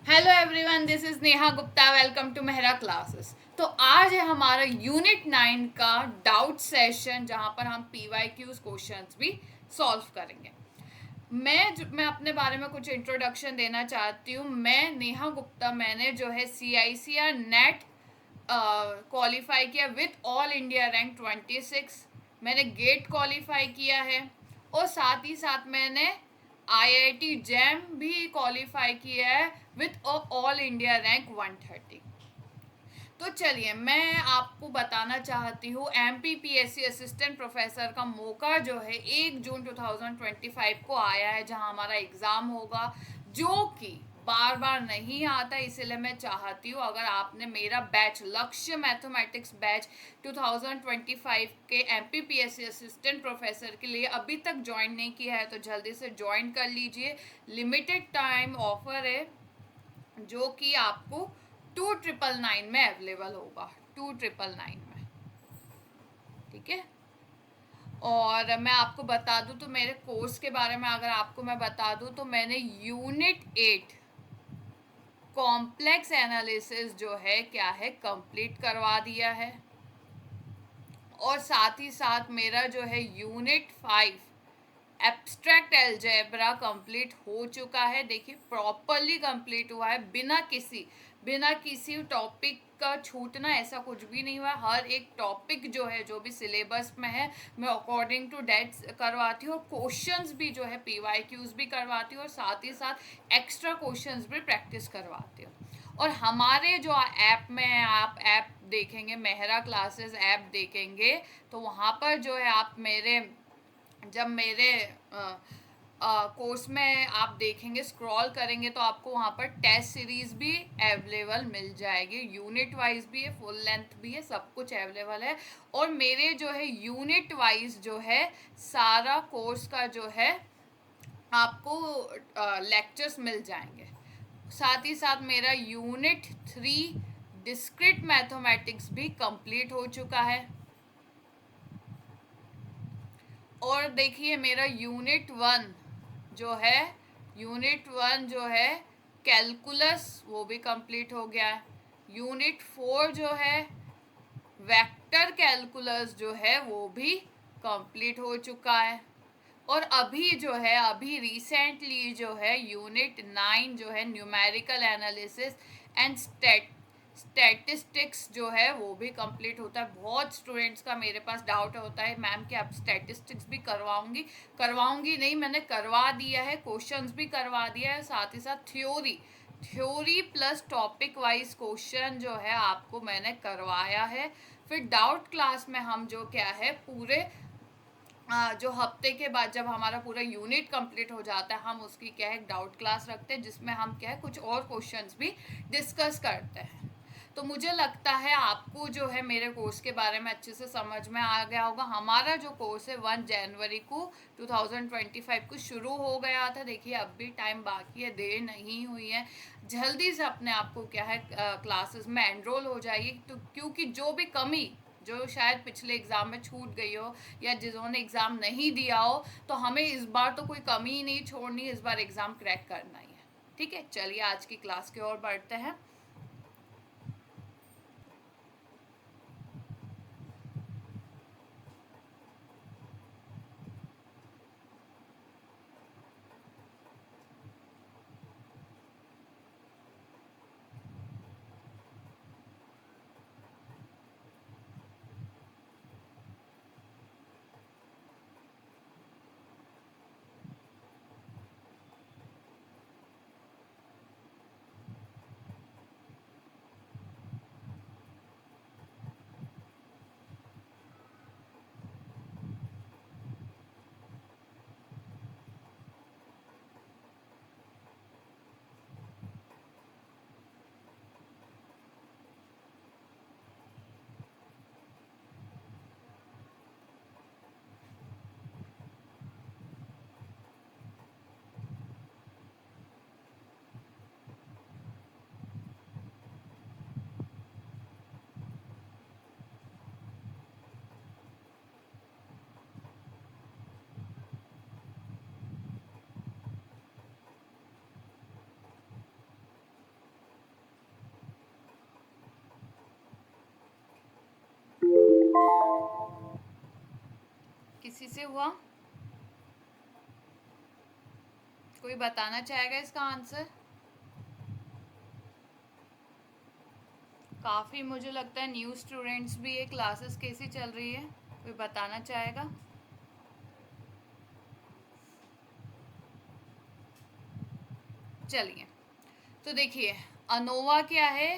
Hello everyone, this is Neha Gupta. Welcome to Mehra classes. तो आज है हमारा यूनिट 9 का डाउट सेशन, जहां पर हम PYQs क्वेश्चंस भी सॉल्व करेंगे। मैं अपने बारे में कुछ इंट्रोडक्शन देना चाहती हूँ। मैं नेहा गुप्ता, मैंने जो है CICR नेट क्वालिफाई किया विथ ऑल इंडिया रैंक 26। मैंने गेट क्वालिफाई किया है और साथ ही साथ मैंने IIT जैम भी क्वालिफाई किया है विथ ऑल इंडिया रैंक 130। तो चलिए, मैं आपको बताना चाहती हूँ MPPSC असिस्टेंट प्रोफेसर का मौका जो है 1 जून 2025 को आया है, जहाँ हमारा एग्ज़ाम होगा, जो कि बार बार नहीं आता। इसलिए मैं चाहती हूँ, अगर आपने मेरा बैच लक्ष्य मैथमेटिक्स बैच 2025 के MPPSC असिस्टेंट प्रोफेसर के लिए अभी तक ज्वाइन नहीं किया है, तो जल्दी से ज्वाइन कर लीजिए। लिमिटेड टाइम ऑफर है, जो कि आपको 2999 में अवेलेबल होगा, 2999 में। ठीक है। और मैं आपको बता दूं, तो मेरे कोर्स के बारे में अगर आपको मैं बता दूं, तो मैंने यूनिट 8 कॉम्प्लेक्स एनालिसिस जो है क्या है कंप्लीट करवा दिया है। और साथ ही साथ मेरा जो है यूनिट 5 एब्स्ट्रैक्ट एल्जेब्रा कंप्लीट हो चुका है। देखिए, प्रॉपरली कंप्लीट हुआ है, बिना किसी टॉपिक का छूटना, ऐसा कुछ भी नहीं हुआ। हर एक टॉपिक जो है, जो भी सिलेबस में है, मैं अकॉर्डिंग टू डेट करवाती हूँ। और क्वेश्चंस भी जो है PYQs भी करवाती हूँ, और साथ ही साथ एक्स्ट्रा क्वेश्चंस भी प्रैक्टिस करवाती हूँ। और हमारे जो ऐप में आप ऐप देखेंगे, मेहरा क्लासेस ऐप देखेंगे, तो वहाँ पर जो है आप जब मेरे कोर्स में आप देखेंगे, स्क्रॉल करेंगे, तो आपको वहाँ पर टेस्ट सीरीज भी अवेलेबल मिल जाएगी। यूनिट वाइज भी है, फुल लेंथ भी है, सब कुछ अवेलेबल है। और मेरे जो है यूनिट वाइज जो है सारा कोर्स का जो है आपको लेक्चर्स मिल जाएंगे। साथ ही साथ मेरा यूनिट 3 डिस्क्रिट मैथमेटिक्स भी कंप्लीट हो चुका है। और देखिए, मेरा यूनिट 1 जो है कैलकुलस, वो भी कंप्लीट हो गया है। यूनिट 4 जो है वेक्टर कैलकुलस जो है वो भी कंप्लीट हो चुका है। और अभी रिसेंटली जो है यूनिट 9 जो है न्यूमेरिकल एनालिसिस एंड स्टैटिस्टिक्स जो है वो भी कंप्लीट होता है। बहुत स्टूडेंट्स का मेरे पास डाउट होता है, मैम कि आप स्टैटिस्टिक्स भी करवाऊंगी नहीं, मैंने करवा दिया है, क्वेश्चंस भी करवा दिया है। साथ ही साथ theory plus topic wise question जो है आपको मैंने करवाया है। फिर डाउट क्लास में हम जो क्या है पूरे जो हफ्ते के बाद जब हमारा पूरा यूनिट कंप्लीट हो जाता है, हम उसकी क्या है डाउट क्लास रखते हैं, जिसमें हम क्या है कुछ और क्वेश्चंस भी डिस्कस करते हैं। तो मुझे लगता है आपको जो है मेरे कोर्स के बारे में अच्छे से समझ में आ गया होगा। हमारा जो कोर्स है 1 जनवरी को 2025 को शुरू हो गया था। देखिए, अब भी टाइम बाकी है, देर नहीं हुई है। जल्दी से अपने आप को क्या है क्लासेस में एनरोल हो जाइए। तो क्योंकि जो भी कमी जो शायद पिछले एग्ज़ाम में छूट गई हो, या जिन्होंने एग्ज़ाम नहीं दिया हो, तो हमें इस बार तो कोई कमी ही नहीं छोड़नी, इस बार एग्ज़ाम क्रैक करना ही है। ठीक है, चलिए आज की क्लास की ओर बढ़ते हैं। किसी से हुआ? कोई बताना चाहेगा इसका आंसर? काफ़ी मुझे लगता है न्यू स्टूडेंट्स भी ये क्लासेस कैसी चल रही है, कोई बताना चाहेगा? चलिए, तो देखिए अनोवा क्या है।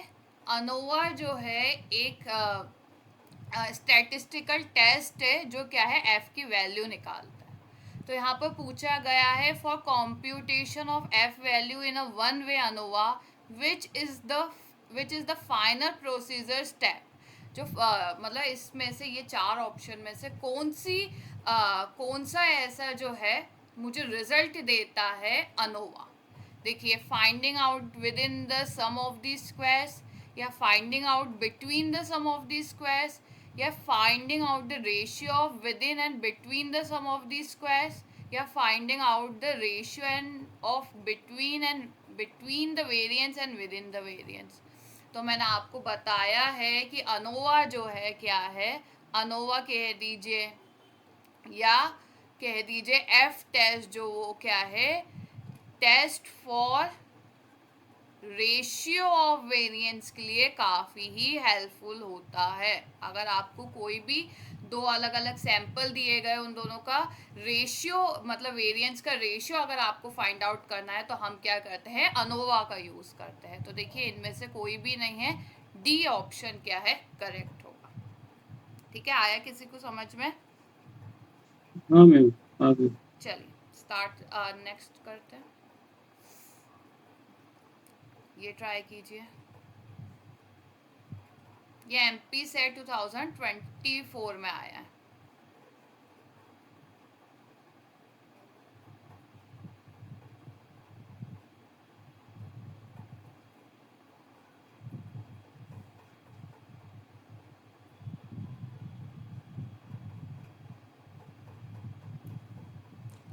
अनोवा जो है एक स्टैटिस्टिकल टेस्ट है जो क्या है एफ की वैल्यू निकालता है। तो यहाँ पर पूछा गया है for computation of F value in a one way ANOVA which is the final procedure step. जो मतलब इसमें से ये चार ऑप्शन में से कौन सा ऐसा जो है मुझे रिजल्ट देता है अनोवा। देखिए finding out within the sum of the squares, या finding out between the sum of the squares, या finding out the ratio of within and between the sum of the squares, या finding out the ratio and of between the variance and within the variance. तो मैंने आपको बताया है कि ANOVA जो है क्या है, अनोवा कह दीजिए या कह दीजिए एफ टेस्ट जो वो क्या है, test for ratio of variance के लिए काफ़ी ही हेल्पफुल होता है। अगर आपको कोई भी दो अलग अलग सैंपल दिए गए, उन दोनों का रेशियो मतलब वेरिएंस का रेशियो अगर आपको फाइंड आउट करना है तो हम क्या करते हैं, अनोवा का यूज़ करते हैं। तो देखिए इनमें से कोई भी नहीं है, डी ऑप्शन क्या है करेक्ट होगा। ठीक है, आया किसी को समझ में? हाँ मैम, आ गई। चलिए स्टार्ट नेक्स्ट करते हैं, ये ट्राई कीजिए। ये एमपी से 2024 में आया है।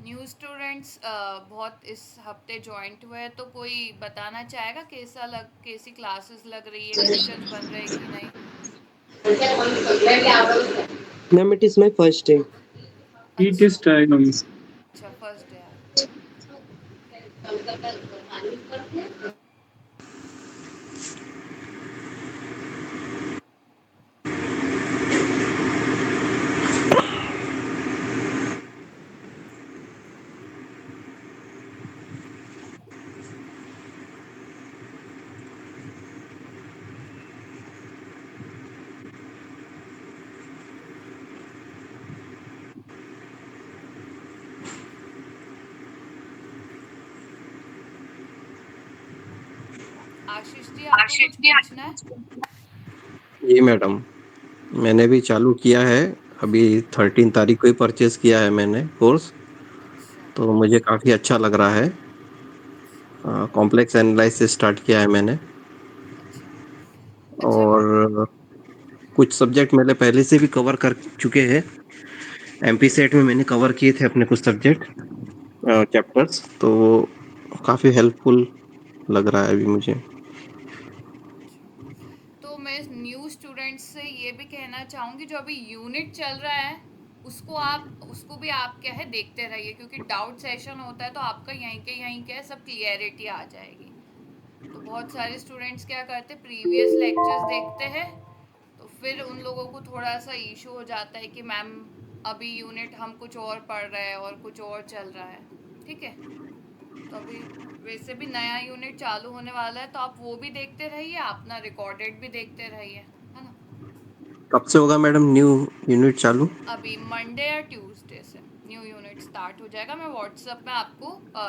न्यू स्टूडेंट्स बहुत इस हफ्ते ज्वाइंट हुए हैं, तो कोई बताना चाहेगा कैसी क्लासेस लग रही है, क्वेश्चंस बन रहे कि नहीं? Ma'am, it is my first day. ई अच्छा, टेस्ट आएगा मैम। अच्छा फर्स्ट डे आज। आशीष जी आपको कुछ पूछना है? जी मैडम, मैंने भी चालू किया है। अभी 13 तारीख को ही परचेज़ किया है मैंने कोर्स, अच्छा तो मुझे काफ़ी अच्छा लग रहा है। कॉम्प्लेक्स एनालिसिस स्टार्ट किया है मैंने अच्छा अच्छा। और कुछ सब्जेक्ट मैंने पहले से भी कवर कर चुके हैं। एमपी सेट में मैंने कवर किए थे अपने कुछ सब्जेक्ट चैप्टर्स, तो वो काफ़ी हेल्पफुल लग रहा है अभी मुझे। तो मैं न्यू स्टूडेंट्स से ये भी कहना चाहूँगी जो अभी यूनिट चल रहा है उसको भी आप क्या है देखते रहिए, क्योंकि डाउट सेशन होता है तो आपका यहीं क्या है सब क्लियरिटी आ जाएगी। तो बहुत सारे स्टूडेंट्स क्या करते हैं, प्रीवियस लेक्चर्स देखते हैं, तो फिर उन लोगों को थोड़ा सा इशू हो जाता है कि मैम अभी यूनिट हम कुछ और पढ़ रहे हैं और कुछ और चल रहा है। ठीक है, तो अभी वैसे भी नया यूनिट चालू होने वाला है, तो आप वो भी देखते रहिए, अपना रिकॉर्डेड भी देखते रहिए, है ना। कब से होगा मैडम न्यू यूनिट चालू? अभी मंडे या ट्यूसडे से न्यू यूनिट स्टार्ट हो जाएगा। मैं व्हाट्सएप में आपको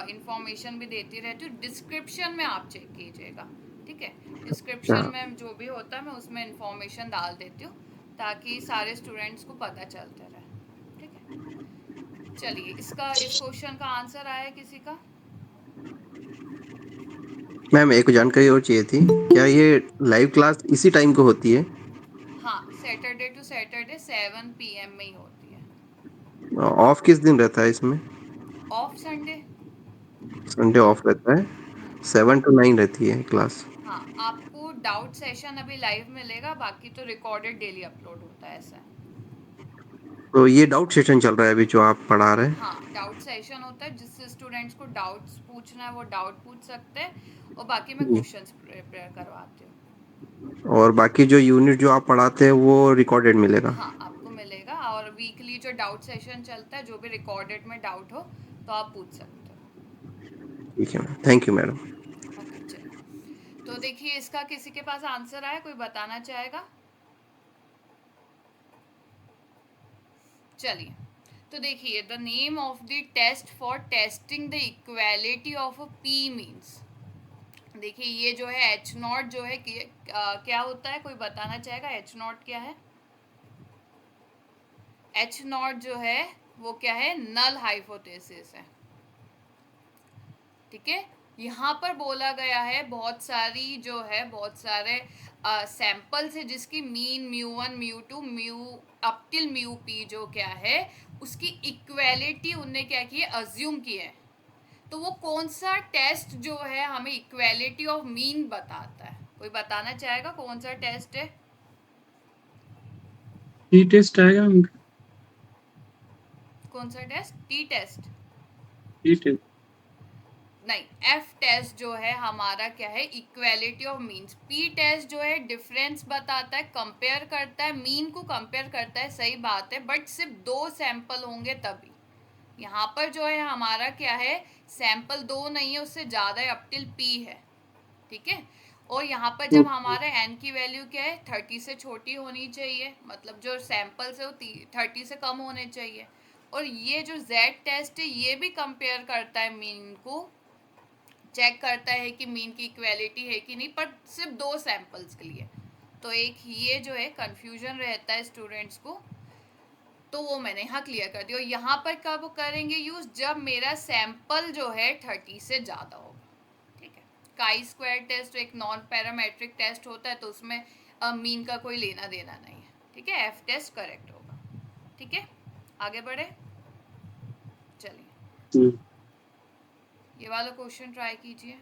इंफॉर्मेशन भी देती रहती हूँ, डिस्क्रिप्शन में आप चेक कीजिएगा। ठीक है, अच्छा, डिस्क्रिप्शन में जो भी होता है मैं उसमें इंफॉर्मेशन डाल देती हूँ ताकि सारे स्टूडेंट्स को पता चलते रहे। ठीक है, चलिए इस क्वेश्चन का आंसर आया किसी का? मैम एक जानकारी और चाहिए थी। क्या ये लाइव क्लास इसी टाइम को होती है? हाँ, सैटरडे टू सैटरडे 7 PM में ही होती है। ऑफ किस दिन रहता है इसमें? Of Sunday. संडे ऑफ रहता है। 7 टू 9 रहती है क्लास। हाँ, आपको डाउट सेशन अभी लाइव मिलेगा, बाकी तो रिकॉर्डेड डेली अपलोड होता है, ऐसा है। तो ये डाउट सेशन चल रहा है अभी जो आप पढ़ा रहे हैं? हाँ, डाउट सेशन होता है, जिससे स्टूडेंट्स को डाउट्स पूछना है वो डाउट पूछ सकते हैं, और बाकी मैं जी। क्वेश्चंस प्रिपेयर करवाती हूँ। और बाकी जो यूनिट जो आप पढ़ाते हैं वो रिकॉर्डेड मिलेगा? हाँ, आपको मिलेगा, और वीकली जो डाउट सेशन चलता है, जो भी रिकॉर्डेड में डाउट हो तो आप पूछ सकते हो। ठीक है, थैंक यू मैडम। ओके, चलिए। तो देखिए, इसका किसी के पास आंसर आया, कोई बताना चाहेगा? चलिए, तो देखिए, the name of the test for testing the equality of a P means. देखिए, ये जो है एच नॉट जो है क्या होता है, कोई बताना चाहेगा एच नॉट क्या है? एच नॉट जो है वो क्या है? नल हाइपोथेसिस है। ठीक है, यहाँ पर बोला गया है बहुत सारी जो है, बहुत सारे सैंपल्स है जिसकी mean mu 1 mu 2 mu up till mu P जो क्या है, उसकी इक्वेलिटी उनने क्या की है, अज्यूम की है। तो वो कौन सा टेस्ट जो है हमें इक्वेलिटी ऑफ मीन बताता है? कोई बताना चाहेगा कौन सा टेस्ट है? टी टेस्ट आएगा उनका। कौन सा test? T test T test. नहीं, एफ टेस्ट जो है हमारा क्या है, equality of means. P test जो है डिफरेंस बताता है, कंपेयर करता है, मीन को कंपेयर करता है, सही बात है, बट सिर्फ 2 सैंपल होंगे तभी। यहाँ पर जो है हमारा क्या है, सैंपल 2 नहीं है, उससे ज़्यादा है, अप टिल पी है। ठीक है, और यहाँ पर जब हमारे एन की वैल्यू क्या है, 30 से छोटी होनी चाहिए, मतलब जो सैंपल्स है वो 30 से कम होने चाहिए। और ये जो जेड टेस्ट है ये भी कंपेयर करता है मीन को, चेक करता है कि मीन की इक्वेलिटी है कि नहीं, पर सिर्फ 2 सैंपल्स के लिए। तो एक ये जो है कंफ्यूजन रहता है स्टूडेंट्स को, तो वो मैंने यहाँ क्लियर कर दिया। और यहाँ पर कब करेंगे यूज़? जब मेरा सैंपल जो है 30 से ज़्यादा होगा। ठीक है, काई स्क्वायर टेस्ट एक नॉन पैरामेट्रिक टेस्ट होता है, तो उसमें मीन का कोई लेना देना नहीं है। ठीक है, एफ टेस्ट करेक्ट होगा। ठीक है, आगे बढ़े, चलिए ये वाला क्वेश्चन ट्राई कीजिए।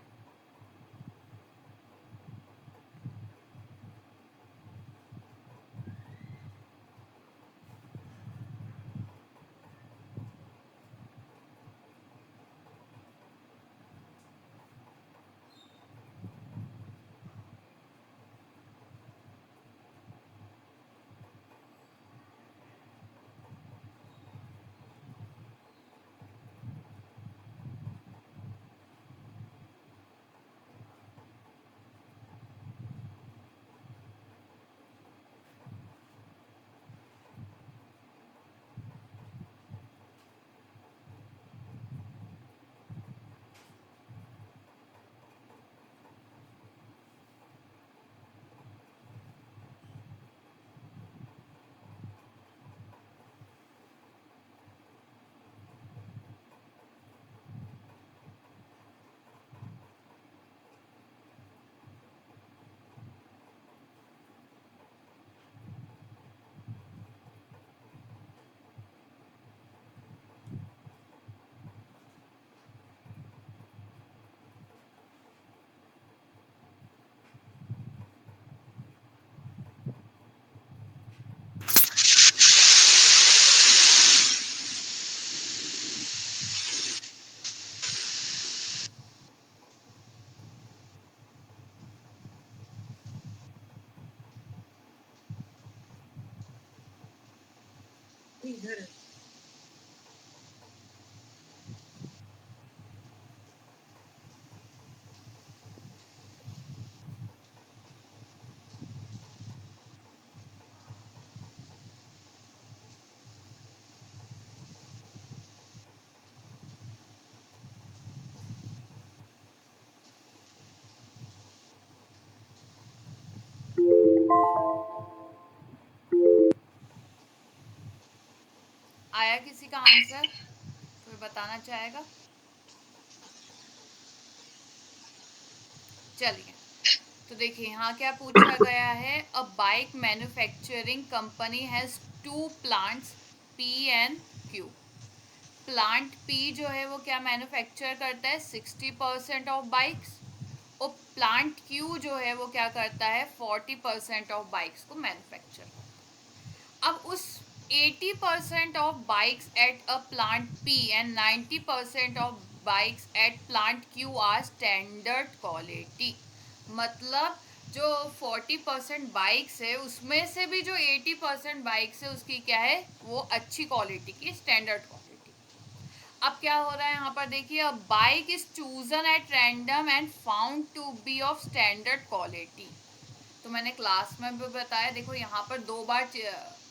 आया किसी का आंसर? कोई बताना चाहेगा? चलिए, तो देखिए यहाँ क्या पूछा गया है, a bike manufacturing company has 2 plants P and Q. Plant P जो है वो क्या मैन्युफैक्चर करता है, 60% ऑफ बाइक्स, और प्लांट क्यू जो है वो क्या करता है, 40% ऑफ बाइक्स को मैन्युफैक्चर। अब उस 80% of bikes at a plant P and 90% of bikes at plant Q are standard quality. मतलब जो 40% बाइक्स है उसमें से भी जो 80% बाइक्स है उसकी क्या है, वो अच्छी क्वालिटी की, स्टैंडर्ड क्वालिटी। अब क्या हो रहा है यहाँ पर देखिए, a bike is chosen at random and found to be of standard quality. तो मैंने क्लास में भी बताया, देखो यहाँ पर दो बार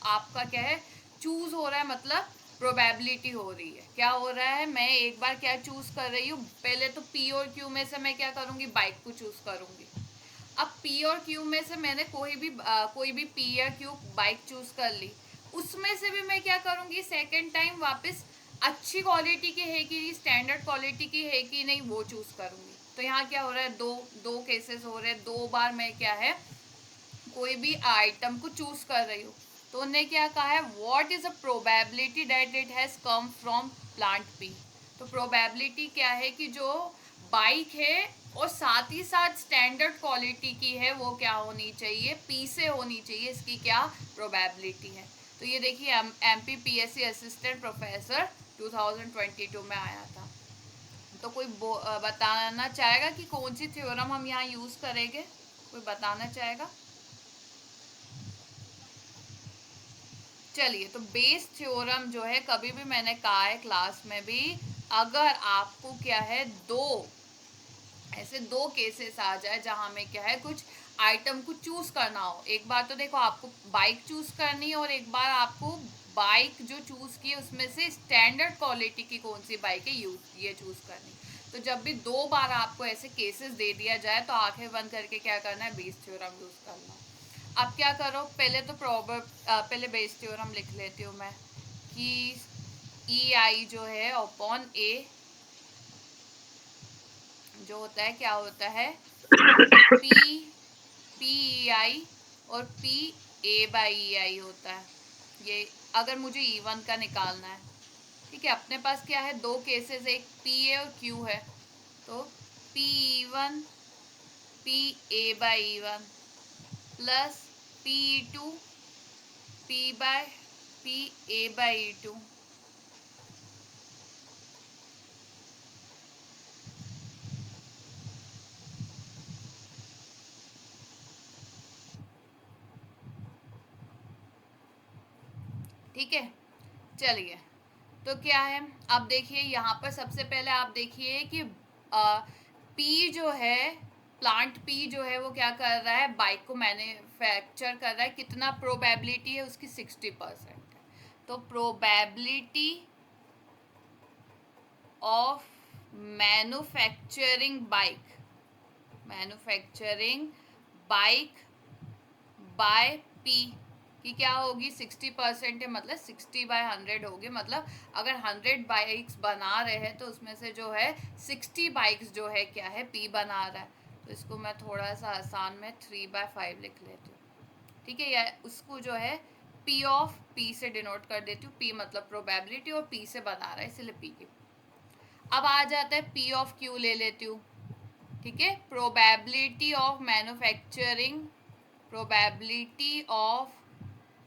आपका क्या है, चूज हो रहा है, मतलब प्रोबेबिलिटी हो रही है। क्या हो रहा है, मैं एक बार क्या चूज कर रही हूँ, पहले तो पी और क्यू में से मैं क्या करूँगी, बाइक को चूज करूँगी। अब पी और क्यू में से मैंने कोई भी पी या क्यू बाइक चूज कर ली, उसमें से भी मैं क्या करूँगी, सेकेंड टाइम वापस अच्छी क्वालिटी की है कि स्टैंडर्ड क्वालिटी की है कि नहीं, वो चूज करूँगी। तो यहाँ क्या हो रहा है, दो दो केसेस हो रहे हैं, दो बार मैं क्या है कोई भी आइटम को चूज कर रही हूँ। तो उन्होंने क्या कहा है, what is a probability that it has come from plant P. तो प्रोबेबिलिटी क्या है कि जो बाइक है और साथ ही साथ स्टैंडर्ड क्वालिटी की है, वो क्या होनी चाहिए, पी से होनी चाहिए, इसकी क्या प्रोबेबिलिटी है। तो ये देखिए एमपी पीएससी असिस्टेंट प्रोफेसर 2022 में आया था। तो कोई बताना चाहेगा कि कौन सी थ्योरम हम यहाँ यूज करेंगे, कोई बताना चाहेगा? चलिए, तो बेस थ्योरम जो है, कभी भी मैंने कहा है क्लास में भी, अगर आपको क्या है, ऐसे दो केसेस आ जाए जहां में क्या है, कुछ आइटम को चूज करना हो, एक बार तो देखो आपको बाइक चूज करनी है और एक बार आपको बाइक जो चूज की है उसमें से स्टैंडर्ड क्वालिटी की कौन सी बाइक है ये चूज करनी। तो जब भी दो बार आपको ऐसे केसेस दे दिया जाए तो आंखें बंद करके क्या करना है, बेस थ्योरम यूज करना। अब क्या करो, पहले तो पहले बेस थ्योरम लिख लेती हूँ मैं कि ई आई जो है अपॉन ए जो होता है, क्या होता है, पी पी ई आई और पी ए बाई ई आई होता है। ये अगर मुझे E1 का निकालना है, ठीक है, अपने पास क्या है, दो केसेस, एक पी ए और क्यू है। तो P E one P A by E one plus P E two P by P A by E two. ठीक है, चलिए, तो क्या है, अब देखिए यहाँ पर सबसे पहले आप देखिए कि पी जो है, प्लांट पी जो है वो क्या कर रहा है, बाइक को मैन्युफैक्चर कर रहा है, कितना प्रोबेबिलिटी है उसकी, 60% है। तो probability of manufacturing bike by P की क्या होगी, 60% है, मतलब 60/100 होगी। मतलब अगर 100 बाइक्स बना रहे हैं तो उसमें से जो है 60 बाइक्स जो है क्या है, पी बना रहा है। तो इसको मैं थोड़ा सा आसान में 3/5 लिख लेती हूँ, ठीक है, या उसको जो है पी ऑफ पी से डिनोट कर देती हूँ। पी मतलब प्रोबेबिलिटी और पी से बना रहा है, इसलिए पी की। अब आ जाता है पी ऑफ क्यू ले लेती हूँ, ठीक है, probability of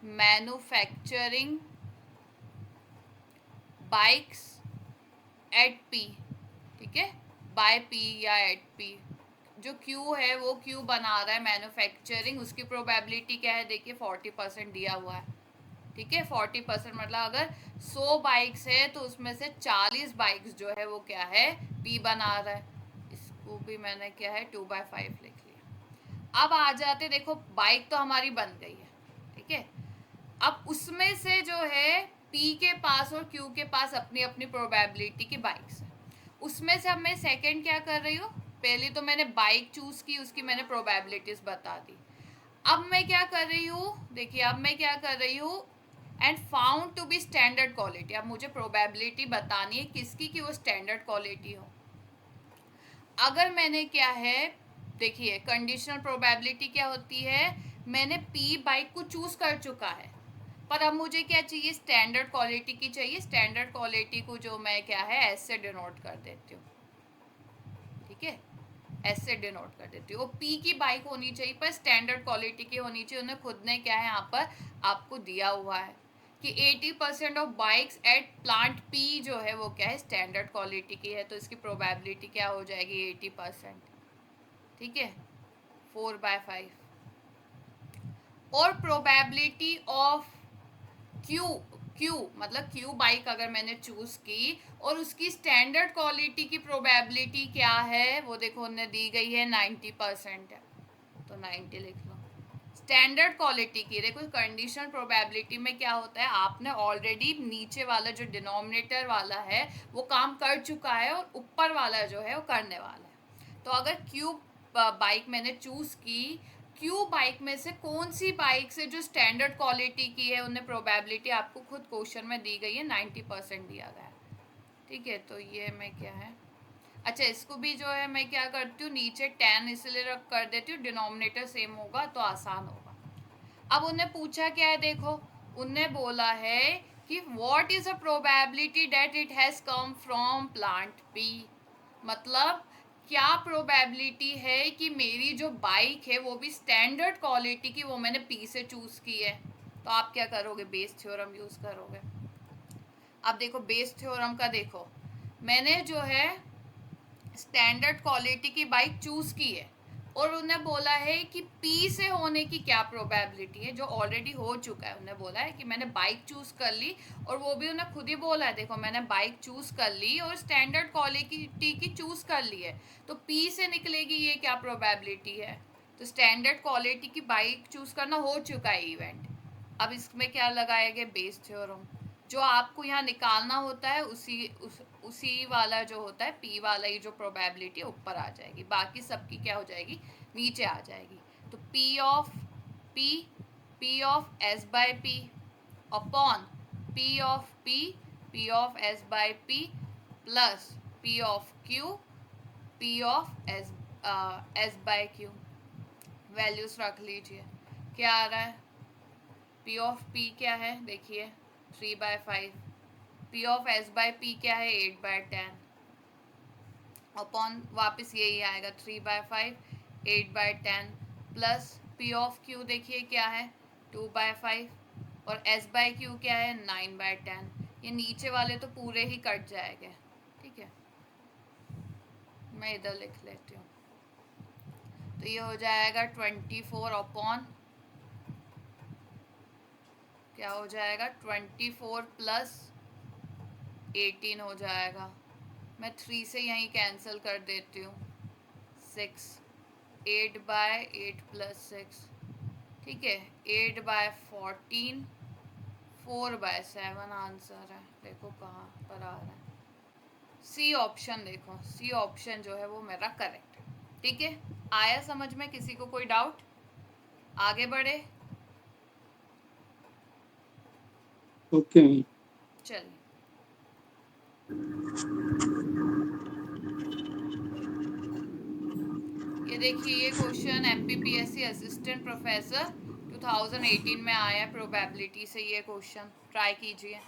manufacturing bikes at P, ठीक है, बाय पी या एट पी। जो क्यू है वो क्यू बना रहा है मैन्युफैक्चरिंग, उसकी प्रोबेबिलिटी क्या है, देखिए 40% दिया हुआ है, ठीक है, 40% मतलब अगर 100 बाइक्स है तो उसमें से 40 बाइक्स जो है वो क्या है, पी बना रहा है। इसको भी मैंने क्या है 2/5 लिख लिया। अब आ जाते, देखो बाइक तो हमारी बन गई है, ठीक है, अब उसमें से जो है पी के पास और क्यू के पास अपनी अपनी प्रोबेबिलिटी की बाइक्स है। उसमें से अब मैं सेकंड क्या कर रही हूँ, पहले तो मैंने बाइक चूज की, उसकी मैंने प्रोबेबिलिटीज बता दी। अब मैं क्या कर रही हूँ, देखिए अब मैं क्या कर रही हूँ, and found to be standard quality. अब मुझे प्रोबेबिलिटी बतानी है किसकी, कि वो स्टैंडर्ड क्वालिटी हो। अगर मैंने क्या है, देखिए कंडीशनल प्रोबेबिलिटी क्या होती है, मैंने पी बाइक को चूज कर चुका है, पर अब मुझे क्या चाहिए, स्टैंडर्ड क्वालिटी की चाहिए। स्टैंडर्ड क्वालिटी को जो मैं क्या है एस से डिनोट कर देती हूँ, ठीक है, एस से डिनोट कर देती हूँ। वो पी की बाइक होनी चाहिए पर स्टैंडर्ड क्वालिटी की होनी चाहिए, उन्हें खुद ने क्या है यहाँ पर आपको दिया हुआ है। कि 80% of bikes at plant P जो है वो क्या है, स्टैंडर्ड क्वालिटी की है, तो इसकी प्रोबेबिलिटी क्या हो जाएगी, 80%। ठीक है, 4/5। और प्रोबेबिलिटी ऑफ क्यू, क्यू मतलब क्यू बाइक अगर मैंने चूज की और उसकी स्टैंडर्ड क्वालिटी की प्रोबेबिलिटी क्या है, वो देखो उन्हें दी गई है 90% है, तो 90 लिख लो। स्टैंडर्ड क्वालिटी की देखो कंडीशनल प्रोबेबिलिटी में क्या होता है, आपने ऑलरेडी नीचे वाला जो डिनोमिनेटर वाला है वो काम कर चुका है और ऊपर वाला जो है वो करने वाला है। तो अगर क्यू बाइक मैंने चूज की, क्यू बाइक में से कौन सी बाइक से जो स्टैंडर्ड क्वालिटी की है उन्हें प्रोबेबिलिटी आपको खुद क्वेश्चन में दी गई है, 90% दिया गया है। ठीक है, तो ये मैं क्या है, अच्छा इसको भी जो है मैं क्या करती हूँ, नीचे 10 इसलिए रख कर देती हूँ, डिनोमिनेटर सेम होगा तो आसान होगा। अब उन्हें पूछा क्या है, देखो उन्हें बोला है कि what is a probability that it has come from plant B, मतलब क्या प्रोबेबिलिटी है कि मेरी जो बाइक है वो भी स्टैंडर्ड क्वालिटी की, वो मैंने पी से चूज की है। तो आप क्या करोगे, बेस थ्योरम यूज करोगे। अब देखो बेस थ्योरम का देखो, मैंने जो है स्टैंडर्ड क्वालिटी की बाइक चूज की है और उन्हें बोला है कि पी से होने की क्या प्रोबेबिलिटी है, जो ऑलरेडी हो चुका है। उन्हें बोला है कि मैंने बाइक चूज कर ली और वो भी उन्हें खुद ही बोला है, देखो मैंने बाइक चूज कर ली और स्टैंडर्ड क्वालिटी की चूज कर ली है, तो पी से निकलेगी ये क्या प्रोबेबिलिटी है। तो स्टैंडर्ड क्वालिटी की बाइक चूज करना हो चुका है इवेंट। अब इसमें क्या लगाएंगे, बेस थ्योरम। जो आपको यहाँ निकालना होता है उसी वाला जो होता है पी वाला ही जो प्रोबेबिलिटी ऊपर आ जाएगी, बाकी सबकी क्या हो जाएगी, नीचे आ जाएगी। तो P of S by P upon P of S by P plus P of S by Q. Values रख लीजिए, क्या आ रहा है, पी ऑफ पी क्या है, देखिए 3/5, P of S by P क्या है, 8/10 अपॉन वापस यही आएगा 3/5, 8/10 प्लस पी ऑफ क्यू देखिए क्या है, 2/5 और एस बाय क्यू क्या है, 9/10। ये नीचे वाले तो पूरे ही कट जाएंगे। ठीक है, मैं इधर लिख लेती हूँ, तो ये हो जाएगा 24 अपॉन क्या हो जाएगा, 24 प्लस 18 हो जाएगा। मैं 3 से यहीं कैंसिल कर देती हूँ, 6, 8/8 प्लस 6, ठीक है 8/14, 4/7 आंसर है। देखो कहाँ पर आ रहा है, सी ऑप्शन, देखो सी ऑप्शन जो है वो मेरा करेक्ट है। ठीक है, आया समझ में, किसी को कोई डाउट, आगे बढ़े, ओके। चलिए। ये देखिए ये क्वेश्चन एमपीपीएससी असिस्टेंट प्रोफेसर 2018 में आया है, प्रोबेबिलिटी से ये क्वेश्चन ट्राई कीजिए।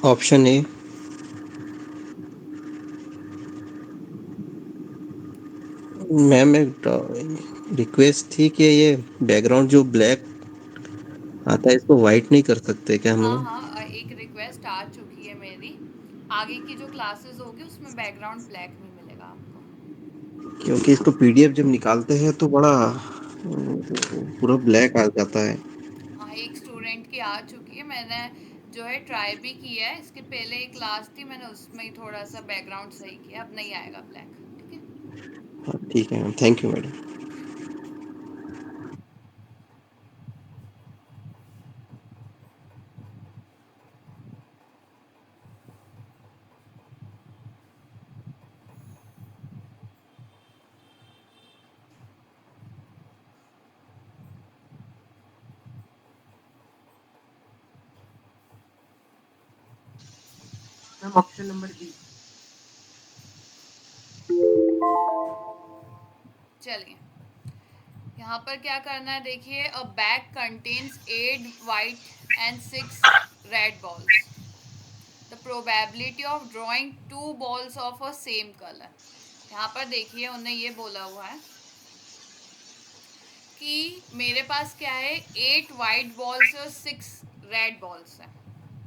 Option A. मैम एक रिक्वेस्ट थी कि ये बैकग्राउंड जो ब्लैक आता है इसको वाइट नहीं कर सकते क्या हम हाँ लोग? हाँ, एक रिक्वेस्ट आ चुकी है मेरी, आगे की जो क्लासेस होगी उसमें बैकग्राउंड ब्लैक नहीं मिलेगा आपको। क्योंकि इसको पीडीएफ जब निकालते हैं तो बड़ा पूरा ब्लैक आ जाता है। हाँ, एक स्टूडेंट की आ चुकी है, मैंने जो है ट्राई भी किया है, इसके पहले एक क्लास थी मैंने उसमें ही थोड़ा सा बैकग्राउंड सही किया, अब नहीं आएगा ब्लैक। ठीक है, हाँ, ठीक है ma'am, thank you madam. Ma'am option number B. चलिए यहाँ पर क्या करना है, देखिए a bag contains 8 white and 6 red balls, the probability of drawing 2 balls of a same colour. यहाँ पर देखिए उन्हें ये बोला हुआ है कि मेरे पास क्या है, 8 वाइट बॉल्स और 6 रेड बॉल्स हैं,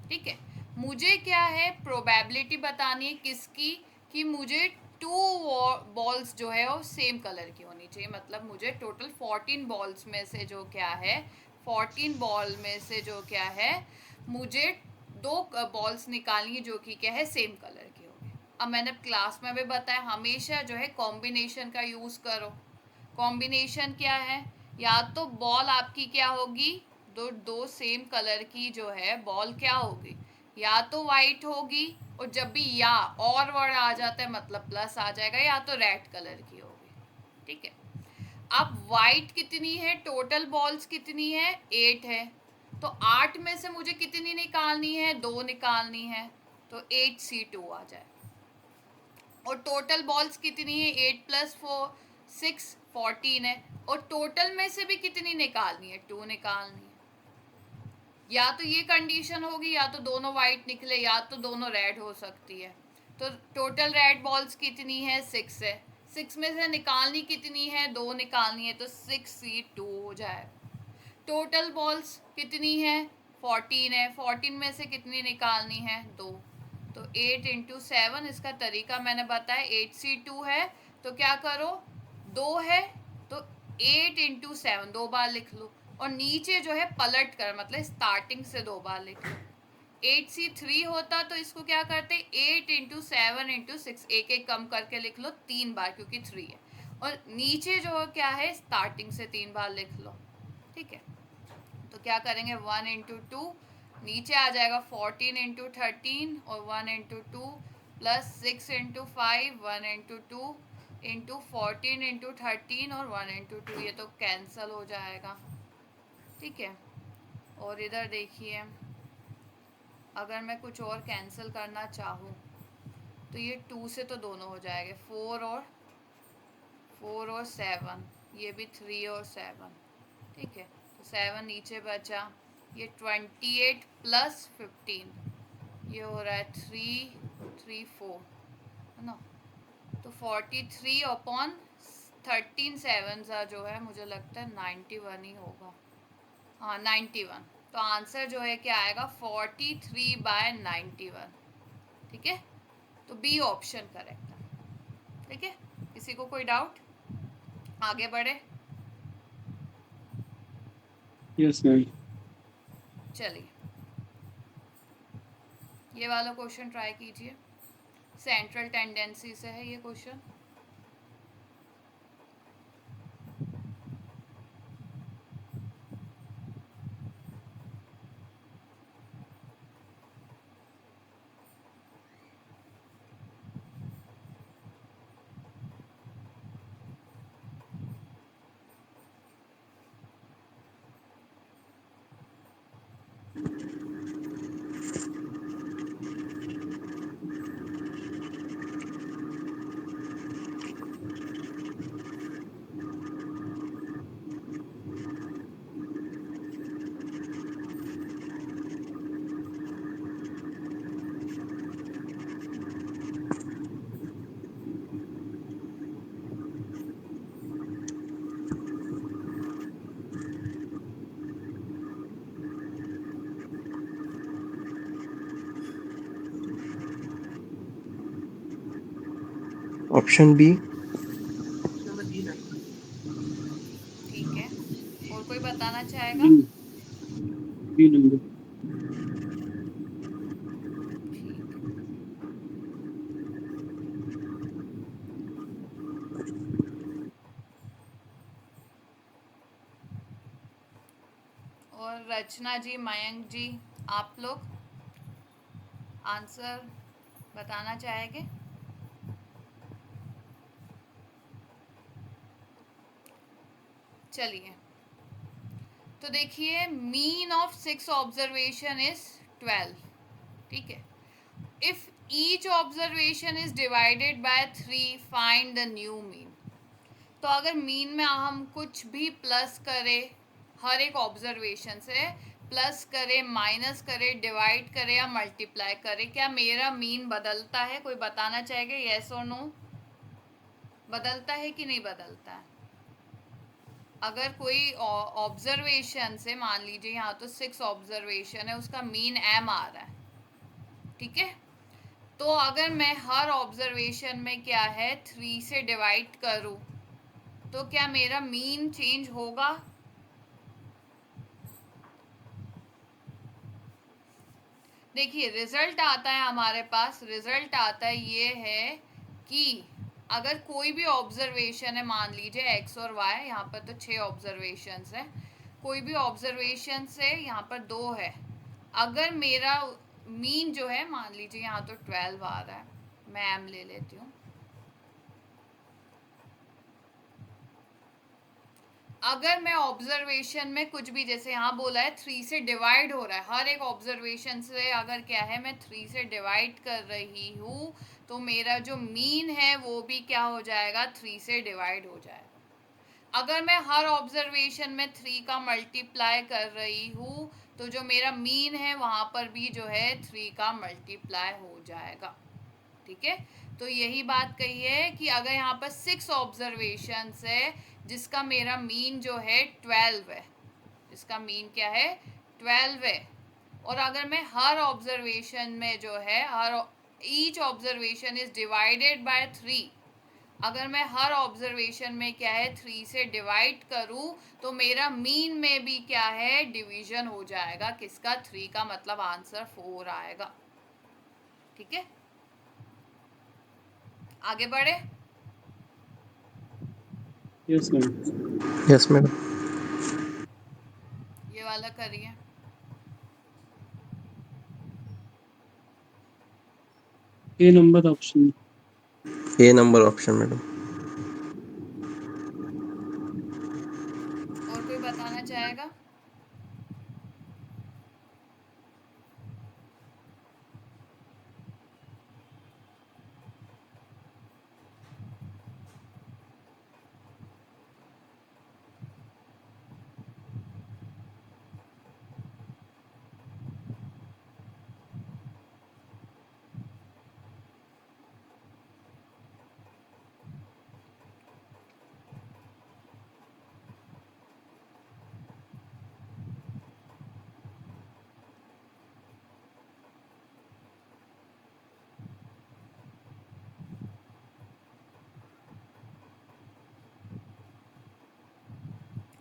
ठीक है। मुझे क्या है, प्रोबेबिलिटी बतानी है किसकी, कि मुझे 2 बॉल्स जो है वो सेम कलर की होनी चाहिए। मतलब मुझे टोटल 14 बॉल्स में से जो क्या है, 14 बॉल में से जो क्या है, मुझे 2 बॉल्स निकालनी है जो कि क्या है, सेम कलर की होगी। अब मैंने क्लास में भी बताया, हमेशा जो है कॉम्बिनेशन का यूज़ करो। कॉम्बिनेशन क्या है, या तो बॉल आपकी क्या होगी, दो सेम कलर की जो है बॉल क्या होगी, या तो वाइट होगी, और जब भी या और वर्ड आ जाता है मतलब प्लस आ जाएगा, या तो रेड कलर की होगी, ठीक है। अब वाइट कितनी है, टोटल बॉल्स कितनी है, 8 है, तो 8 में से मुझे कितनी निकालनी है, 2 निकालनी है, तो 8C2 आ जाए। और टोटल बॉल्स कितनी है, 8 + 4 6 14 है, और टोटल में से भी कितनी निकालनी है, 2 निकालनी है। या तो ये कंडीशन होगी, या तो दोनों वाइट निकले, या तो दोनों रेड हो सकती है। तो टोटल रेड बॉल्स कितनी है, 6 है, 6 में से निकालनी कितनी है, 2 निकालनी है, तो 6C2 हो जाए। टोटल बॉल्स कितनी है, 14 है, 14 में से कितनी निकालनी है, 2, तो 8 × 7, इसका तरीका मैंने बताया, 8C2 है, तो क्या करो, 2 है तो 8 × 7 2 बार लिख लो, और नीचे जो है पलट कर, मतलब स्टार्टिंग से 2 बार लिख लो। 8C3 होता तो इसको क्या करते, 8 × 7 × 6, एक एक कम करके लिख लो 3 बार, क्योंकि 3 है, और नीचे जो क्या है स्टार्टिंग से 3 बार लिख लो, ठीक है। तो क्या करेंगे, 1 × 2, नीचे आ जाएगा 14 × 13, और 1 × 2 प्लस 6 × 5, 1 × 2 इंटू 14 × 13, और 1 × 2, ये तो कैंसल हो जाएगा, ठीक है। और इधर देखिए, अगर मैं कुछ और कैंसिल करना चाहूँ तो ये 2 से तो दोनों हो जाएंगे, 4 और 7, ये भी 3 और 7, ठीक है। तो 7 नीचे बचा, ये 28 + 15, ये हो रहा है 3 है ना। तो 43/13 7 जो है, मुझे लगता है 91 ही होगा, हाँ 91। तो आंसर जो है क्या आएगा, 43/91, ठीक है। तो बी ऑप्शन करेक्ट है, ठीक है। किसी को कोई डाउट, आगे बढ़े। Yes ma'am. चलिए ये वाला क्वेश्चन ट्राई कीजिए, सेंट्रल टेंडेंसी से है ये question. Option B. Number B ma'am. ठीक है, और कोई बताना चाहेगा। B, B number. ठीक, और रचना जी, मयंक जी, आप लोग आंसर बताना चाहेंगे। चलिए, तो देखिए मीन ऑफ 6 ऑब्जर्वेशन इज 12, ठीक है। If each observation is divided by 3, find the new mean. तो अगर मीन में हम कुछ भी प्लस करें, हर एक ऑब्जर्वेशन से प्लस करें, माइनस करें, डिवाइड करें या मल्टीप्लाई करें, क्या मेरा मीन बदलता है? कोई बताना चाहेगा येस और नो? बदलता है कि नहीं बदलता है? अगर कोई ऑब्जर्वेशन से, मान लीजिए यहाँ तो 6 ऑब्जर्वेशन है, उसका मीन m आ रहा है, ठीक है, तो अगर मैं हर ऑब्जर्वेशन में क्या है 3 से डिवाइड करूँ तो क्या मेरा मीन चेंज होगा? देखिए रिजल्ट आता है हमारे पास, रिजल्ट आता है ये है कि अगर कोई भी ऑब्जर्वेशन है, मान लीजिए x और y, यहाँ पर तो 6 ऑब्जर्वेशंस है, कोई भी ऑब्जर्वेशन से यहाँ पर 2 है, अगर मेरा मीन जो है, मान लीजिए यहाँ तो 12 आ रहा है, मैं m ले लेती हूँ, अगर मैं ऑब्जर्वेशन में कुछ भी, जैसे यहाँ बोला है 3 से डिवाइड हो रहा है, हर एक ऑब्जर्वेशन से अगर क्या है मैं 3 से डिवाइड कर रही हूँ, तो मेरा जो मीन है वो भी क्या हो जाएगा, 3 से डिवाइड हो जाएगा। अगर मैं हर ऑब्जर्वेशन में 3 का मल्टीप्लाई कर रही हूँ तो जो मेरा मीन है वहाँ पर भी जो है 3 का मल्टीप्लाई हो जाएगा, ठीक है। तो यही बात कही है कि अगर यहाँ पर 6 ऑब्जर्वेशन है जिसका मेरा मीन जो है 12 है, इसका मीन क्या है 12 है, और अगर मैं हर ऑब्जर्वेशन में जो है हर each observation is divided by 3, अगर मैं हर ऑब्जर्वेशन में क्या है 3 से डिवाइड करूं तो मेरा मीन में भी क्या है डिवीजन हो जाएगा, किसका, 3 का, मतलब आंसर 4 आएगा, ठीक है। आगे बढ़े, Yes, ma'am. Yes madam. ये वाला करिए। A number option. A number option madam. और कोई बताना चाहेगा?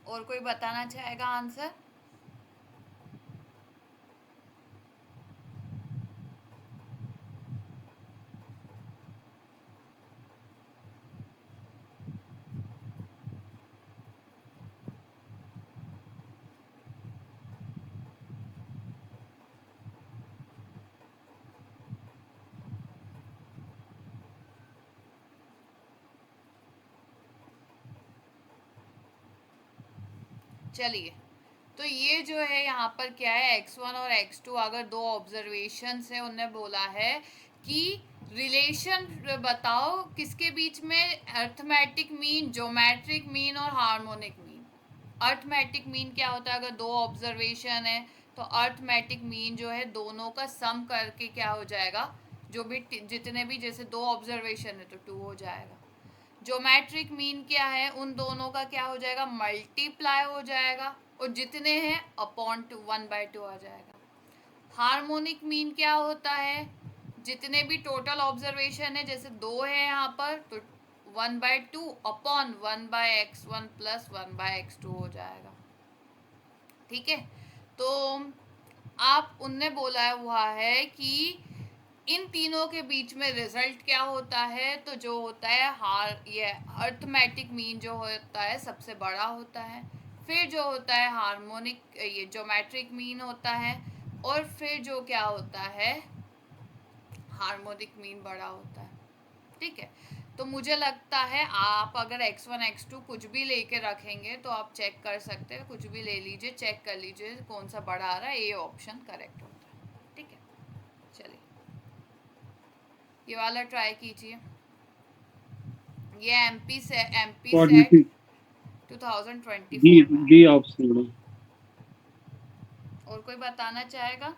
और कोई बताना चाहेगा आंसर? चलिए, तो ये जो है यहाँ पर क्या है, x1 और x2 अगर दो ऑब्जर्वेशन है, उनने बोला है कि रिलेशन बताओ किसके बीच में, अर्थमेटिक मीन, ज्योमेट्रिक मीन और हार्मोनिक मीन। अर्थमेटिक मीन क्या होता है, अगर दो ऑब्जर्वेशन है तो अर्थमेटिक मीन जो है दोनों का सम करके क्या हो जाएगा, जो भी जितने भी, जैसे दो ऑब्जर्वेशन है तो 2 हो जाएगा। ज्योमेट्रिक मीन क्या है, उन दोनों का क्या हो जाएगा, मल्टीप्लाई हो जाएगा, और जितने हैं अपॉन 2, 1/2 आ जाएगा। हार्मोनिक मीन क्या होता है, जितने भी टोटल ऑब्जर्वेशन है, जैसे 2 है यहाँ पर तो 1/2 अपॉन 1/x1 प्लस 1/x2 हो जाएगा, ठीक है। तो आप उनने बोला हुआ है कि इन तीनों के बीच में रिजल्ट क्या होता है, तो जो होता है ये अर्थमेटिक मीन जो होता है सबसे बड़ा होता है, फिर जो होता है हार्मोनिक, ये ज्योमेट्रिक मीन होता है, और फिर जो क्या होता है हार्मोनिक मीन बड़ा होता है, ठीक है। तो मुझे लगता है आप अगर x1 x2 कुछ भी लेके रखेंगे तो आप चेक कर सकते हैं, कुछ भी ले लीजिए, चेक कर लीजिए कौन सा बड़ा आ रहा है, ए ऑप्शन करेक्ट होता है, ठीक है। चलिए ये वाला ट्राई कीजिए। ये एमपी सेट क्वाड्रेटिक 2024 डी में डी आया। ऑप्शन में। और कोई बताना चाहेगा?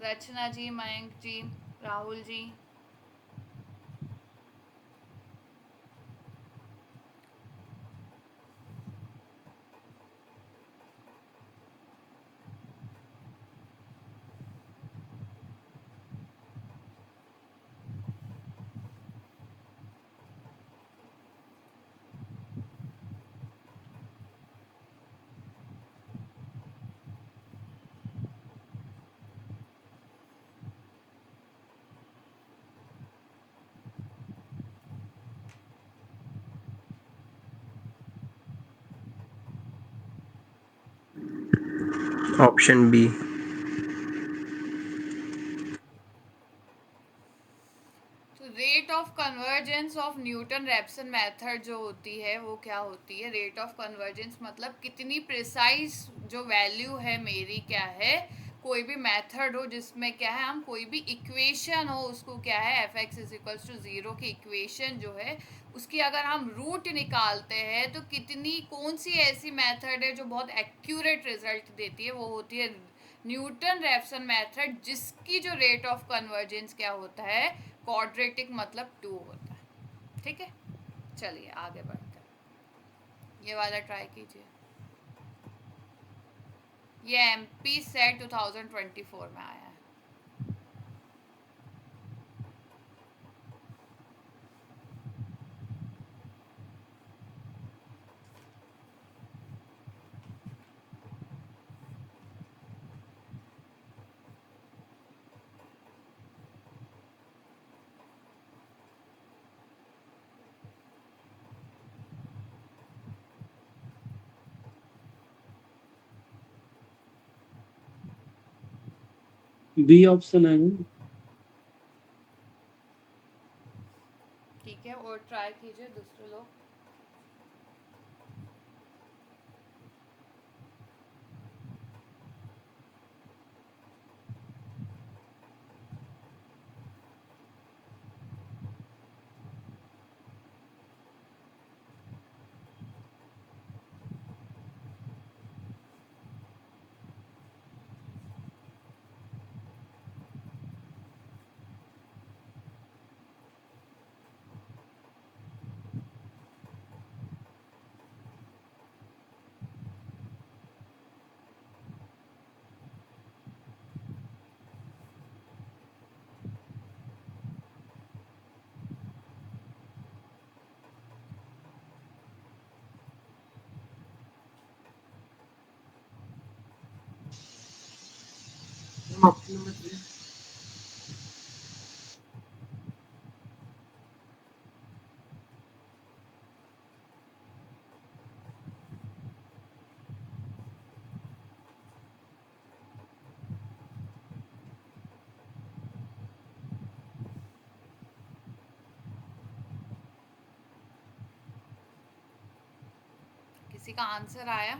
रचना जी, मयंक जी, राहुल जी। Option B. तो rate of convergence of Newton Raphson method जो होती है वो क्या होती है? रेट ऑफ कन्वर्जेंस मतलब कितनी प्रिसाइज जो वैल्यू है मेरी क्या है, कोई भी मेथड हो जिसमें क्या है हम कोई भी इक्वेशन हो उसको क्या है F X is equals to zero की इक्वेशन जो है उसकी अगर हम रूट निकालते हैं तो कितनी कौन सी ऐसी मेथड है जो बहुत एक्यूरेट रिजल्ट देती है, वो होती है न्यूटन रेप्सन मेथड, जिसकी जो रेट ऑफ कन्वर्जेंस क्या होता है क्वाड्रेटिक मतलब 2 होता है। ठीक है, चलिए आगे बढ़ते हैं। ये वाला ट्राई कीजिए। ये एमपी सेट 2024 में आया है। बी ऑप्शन है ना? ठीक है, और ट्राई कीजिए दूसरे लोग। Option number 3। किसी का आंसर आया?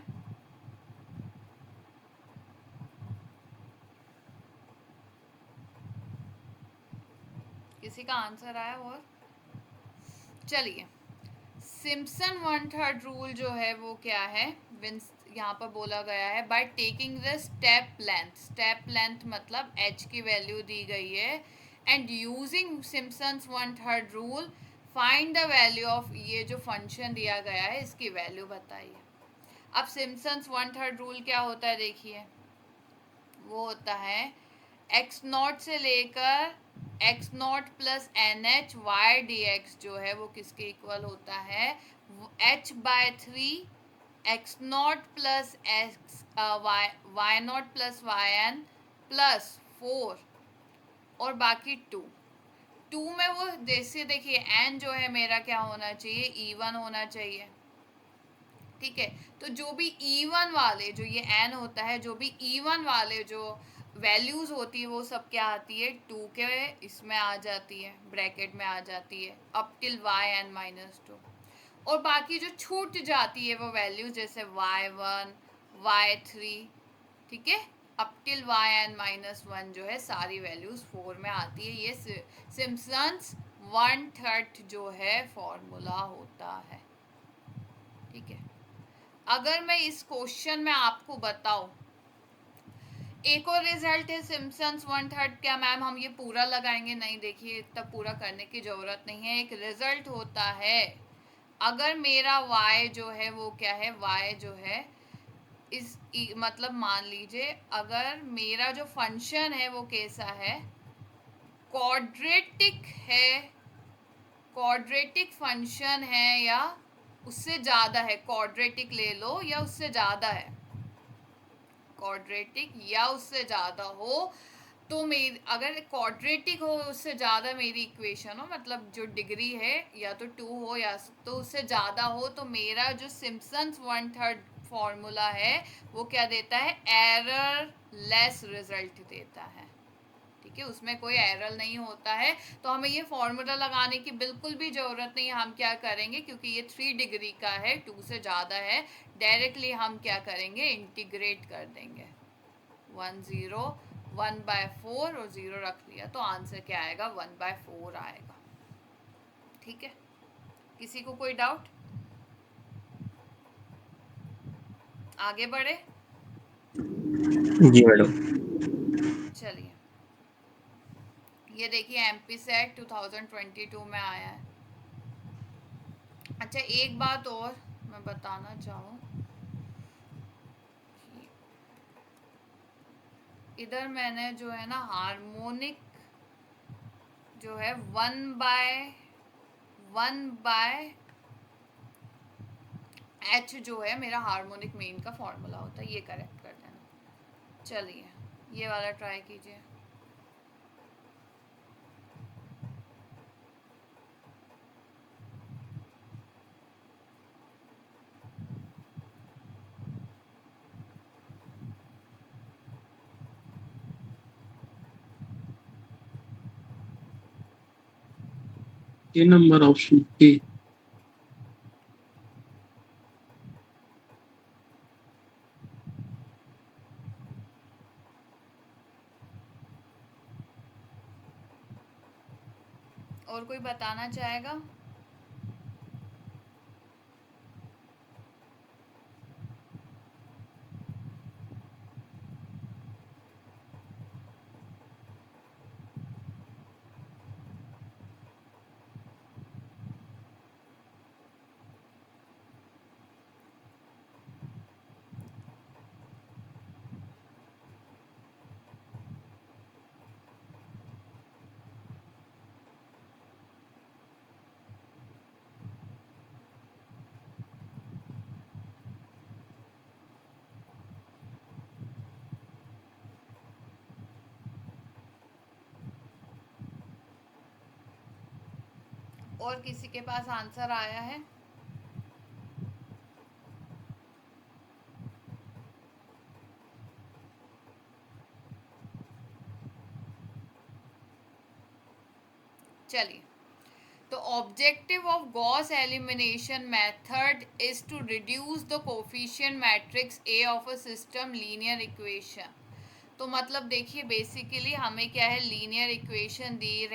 किसी का आंसर आया? और चलिए, सिम्पसन वन थर्ड रूल जो है वो क्या है, यहाँ पर बोला गया है by taking the step length मतलब h की वैल्यू दी गई है and using Simpson's one third rule find the value of, ये जो फंक्शन दिया गया है इसकी वैल्यू बताइए। अब सिम्पसन्स वन थर्ड रूल क्या होता है देखिए, वो होता है एक्स नॉट से लेकर X not plus N H Y D X जो है वो किसके इक्वल होता है, H by 3 X not plus X Y nought plus Y N plus 4 और बाकी 2 में वो जैसे देखिए एन जो है मेरा क्या होना चाहिए, इवन होना चाहिए। ठीक है, तो जो भी इवन वाले जो ये एन होता है, जो भी इवन वाले जो वैल्यूज होती है वो सब क्या आती है 2 के इसमें आ जाती है, ब्रैकेट में आ जाती है up till Y N minus 2। और बाकी जो छूट जाती है वो वैल्यूज जैसे y1 y3 ठीक है, अप टिल yn-1 जो है सारी वैल्यूज 4 में आती है। ये सिम्पसन्स 1/3 जो है फॉर्मूला होता है। ठीक है, अगर मैं इस क्वेश्चन में आपको बताऊं, एक और रिजल्ट है सिम्पसन्स 1/3। क्या मैम हम ये पूरा लगाएंगे? नहीं, देखिए इतना पूरा करने की जरूरत नहीं है। एक रिजल्ट होता है, अगर मेरा y जो है वो क्या है, y जो है इस मतलब मान लीजिए अगर मेरा जो फंक्शन है वो कैसा है, क्वाड्रेटिक है, क्वाड्रेटिक फंक्शन है या उससे ज़्यादा है, क्वाड्रेटिक ले लो या उससे ज़्यादा है, क्वाड्रेटिक या उससे ज़्यादा हो, तो मेरी अगर क्वाड्रेटिक हो उससे ज़्यादा मेरी इक्वेशन हो, मतलब जो डिग्री है या तो 2 हो या तो उससे ज़्यादा हो, तो मेरा जो सिम्पसन्स 1/3 फॉर्मूला है वो क्या देता है, एरर लेस रिजल्ट देता है। ठीक है, उसमें कोई एरर नहीं होता है, तो हमें ये फॉर्मूला लगाने की बिल्कुल भी ज़रूरत नहीं है। हम क्या करेंगे, क्योंकि ये 3 डिग्री का है, 2 से ज़्यादा है, डायरेक्टली हम क्या करेंगे, इंटीग्रेट कर देंगे। 1/4 और 0 रख लिया, तो आंसर क्या आएगा, 1/4 आएगा। ठीक है, किसी को कोई डाउट? आगे बढ़े? जी मैडम। चलिए, ये देखिए एमपी सेट 2022 में आया है। अच्छा, एक बात और मैं बताना चाहूँ, इधर मैंने जो है ना हार्मोनिक जो है 1/H जो है मेरा हार्मोनिक मीन का फॉर्मूला होता है, ये करेक्ट कर देना। चलिए, ये वाला ट्राई कीजिए। ये नंबर ऑप्शन ए। और कोई बताना चाहेगा? और किसी के पास आंसर आया है? चलिए, तो objective of Gauss elimination method is to reduce the coefficient matrix A of a system linear equation. तो मतलब देखिए बेसिकली हमें क्या है, लीनियर इक्वेशन दी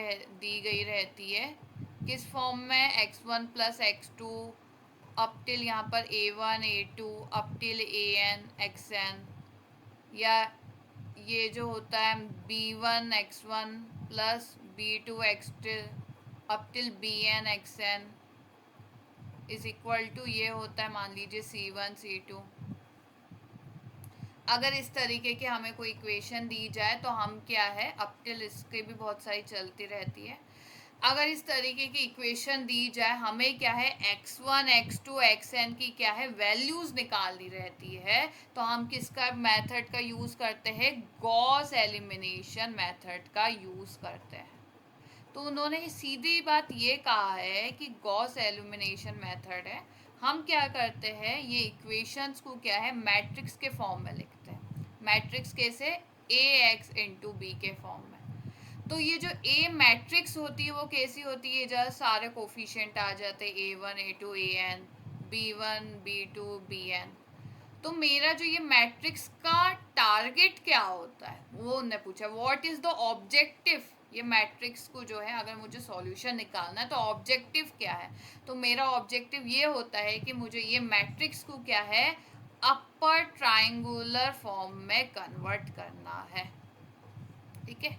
गई रहती है किस फॉर्म में, x1 plus x2 up till यहाँ पर a1 a2 up till an xn, या ये जो होता है b1 x1 plus b2 x2 up till bn xn is equal to ये होता है मान लीजिए c1 c2। अगर इस तरीके की हमें कोई इक्वेशन दी जाए तो हम क्या है, अप टिल इसके भी बहुत सारी चलती रहती है, अगर इस तरीके की इक्वेशन दी जाए हमें क्या है, x1 x2 xn की क्या है वैल्यूज निकालनी रहती है, तो हम किसका मेथड का यूज़ करते हैं, गॉस एलिमिनेशन मेथड का यूज़ करते हैं। तो उन्होंने सीधी बात ये कहा है कि गॉस एलिमिनेशन मेथड है, हम क्या करते हैं, ये इक्वेशंस को क्या है मैट्रिक्स के फॉर्म में लिखते हैं। मैट्रिक्स कैसे, ax इंटू बी के फॉर्म में। तो ये जो ए मैट्रिक्स होती है वो कैसी होती है, जहाँ सारे कोफिशिएंट आ जाते हैं a1 a2 an b1 b2 bn। तो मेरा जो ये मैट्रिक्स का टारगेट क्या होता है वो उन्होंने पूछा, व्हाट इज द ऑब्जेक्टिव, ये मैट्रिक्स को जो है अगर मुझे सॉल्यूशन निकालना है तो ऑब्जेक्टिव क्या है। तो मेरा ऑब्जेक्टिव ये होता है कि मुझे ये मैट्रिक्स को क्या है, अपर ट्रायंगुलर फॉर्म में कन्वर्ट करना है। ठीक है,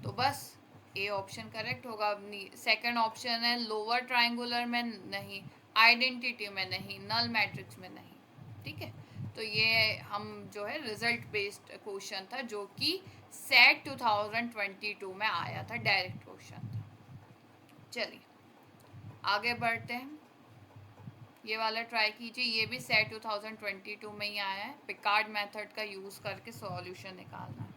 तो बस ए ऑप्शन करेक्ट होगा। सेकंड ऑप्शन है लोअर ट्रायंगुलर में नहीं, आइडेंटिटी में नहीं, नल मैट्रिक्स में नहीं। ठीक है, तो ये हम जो है रिजल्ट बेस्ड क्वेश्चन था जो कि सेट 2022 में आया था, डायरेक्ट क्वेश्चन था। चलिए आगे बढ़ते हैं, ये वाला ट्राई कीजिए, ये भी सेट 2022 में ही आया है, पिकार्ड मेथड का यूज करके सॉल्यूशन निकालना है।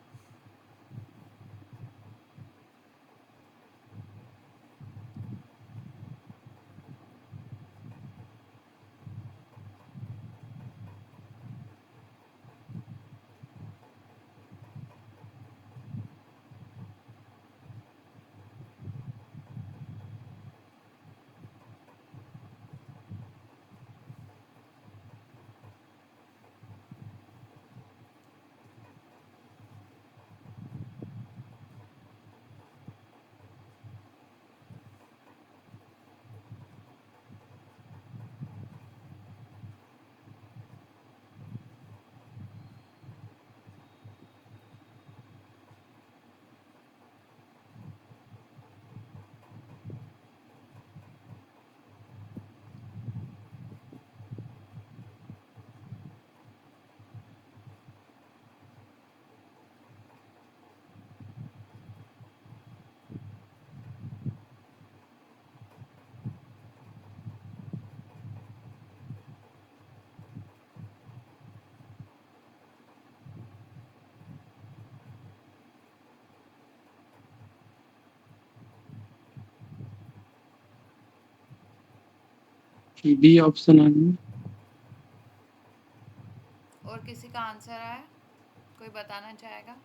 बी ऑप्शन आ गया। और किसी का आंसर आया, कोई बताना चाहेगा?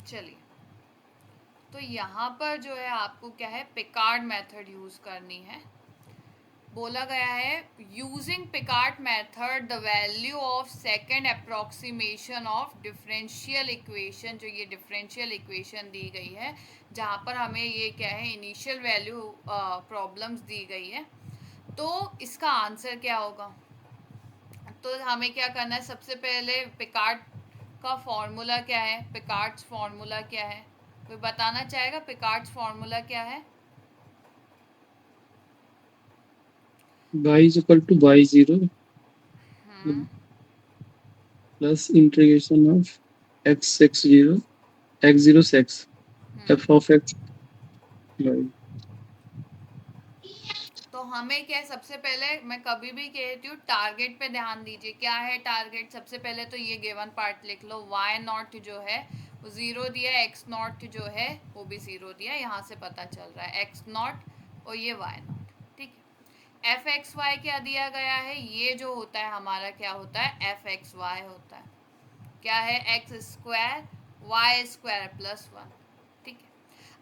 चलिए, तो यहाँ पर जो है आपको क्या है, पिकार्ड मेथड यूज करनी है। बोला गया है using Picard method the value of second approximation of differential equation, जो ये डिफरेंशियल इक्वेशन दी गई है जहाँ पर हमें ये क्या है इनिशियल वैल्यू प्रॉब्लम्स दी गई है, तो इसका आंसर क्या होगा। तो हमें क्या करना है, सबसे पहले पिकार्ड का फॉर्मूला क्या है, पिकार्ड्स फॉर्मूला क्या है, कोई बताना चाहेगा पिकार्ड्स फॉर्मूला क्या है? y is equal to y0 hmm plus integration of x0 x0 से x f hmm of x y। तो हमें क्या है, सबसे पहले मैं कभी भी कहती हूँ टारगेट पे ध्यान दीजिए। क्या है टारगेट, सबसे पहले तो ये गिवन पार्ट लिख लो, y नॉट जो है वो 0 दिया है, x नॉट जो है वो भी 0 दिया है, यहाँ से पता चल रहा है x नॉट और ये y नॉट। ठीक है, एफ एक्स वाई क्या दिया गया है, ये जो होता है हमारा क्या होता है, एफ एक्स वाई होता है, क्या है x square y square plus 1। ठीक है,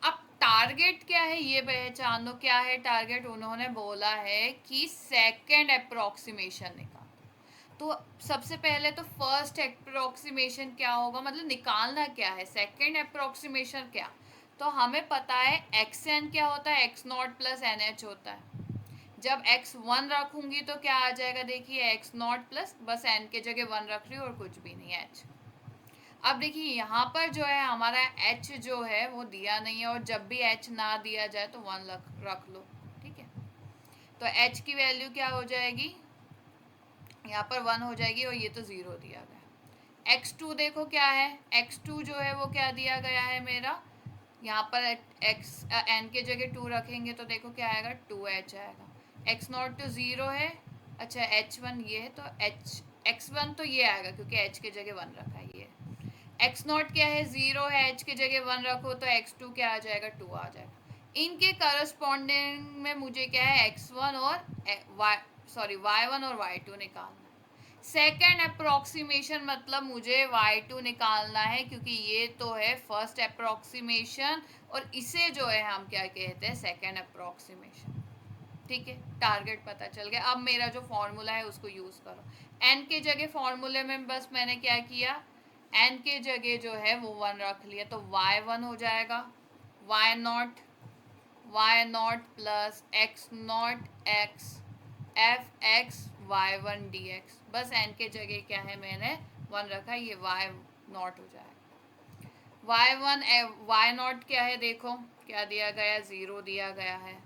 अब टारगेट क्या है ये पहचान दो, क्या है टारगेट, उन्होंने बोला है कि सेकंड अप्रोक्सीमेशन निकाल। तो सबसे पहले तो फर्स्ट अप्रोक्सीमेशन क्या होगा, मतलब निकालना क्या है, सेकंड अप्रोक्सीमेशन क्या, तो हमें पता है एक्स एन क्या होता है, x not plus N h होता है। जब x 1 रखूंगी तो क्या आ जाएगा, देखिए x नॉट प्लस बस n के जगह 1 रख रही हूँ और कुछ भी नहीं है h। अब देखिए यहाँ पर जो है हमारा h जो है वो दिया नहीं है, और जब भी h ना दिया जाए तो 1 रख लो। ठीक है, तो h की वैल्यू क्या हो जाएगी, यहाँ पर 1 हो जाएगी और ये तो 0 दिया गया। x2 देखो क्या है, x2 जो है वो क्या दिया गया है मेरा, यहाँ पर x n के जगह 2 रखेंगे तो देखो क्या आएगा, 2h आएगा। x नॉट तो 0 है, अच्छा h1 ये है तो x1 तो ये आएगा क्योंकि h के जगह 1 रखा है ये। x नॉट क्या है, 0 है, h के जगह 1 रखो तो x2 क्या आ जाएगा, 2 आ जाएगा। इनके करस्पॉन्डिंग में मुझे क्या है x1 और y1 और y2 निकालना है। सेकेंड अप्रोक्सीमेशन मतलब मुझे y2 निकालना है, क्योंकि ये तो है फर्स्ट अप्रोक्सीमेशन और इसे जो है हम क्या कहते हैं, सेकेंड अप्रोक्सीमेशन। ठीक है, टारगेट पता चल गया। अब मेरा जो फॉर्मूला है उसको यूज करो। n के जगह फॉर्मूले में बस मैंने क्या किया, n के जगह जो है वो 1 रख लिया, तो y1 हो जाएगा y0 plus x0 x f(x) y1 dx। बस n के जगह क्या है मैंने 1 रखा, ये y0 हो जाएगा। y1 y0 क्या है, देखो क्या दिया गया, 0 दिया गया है।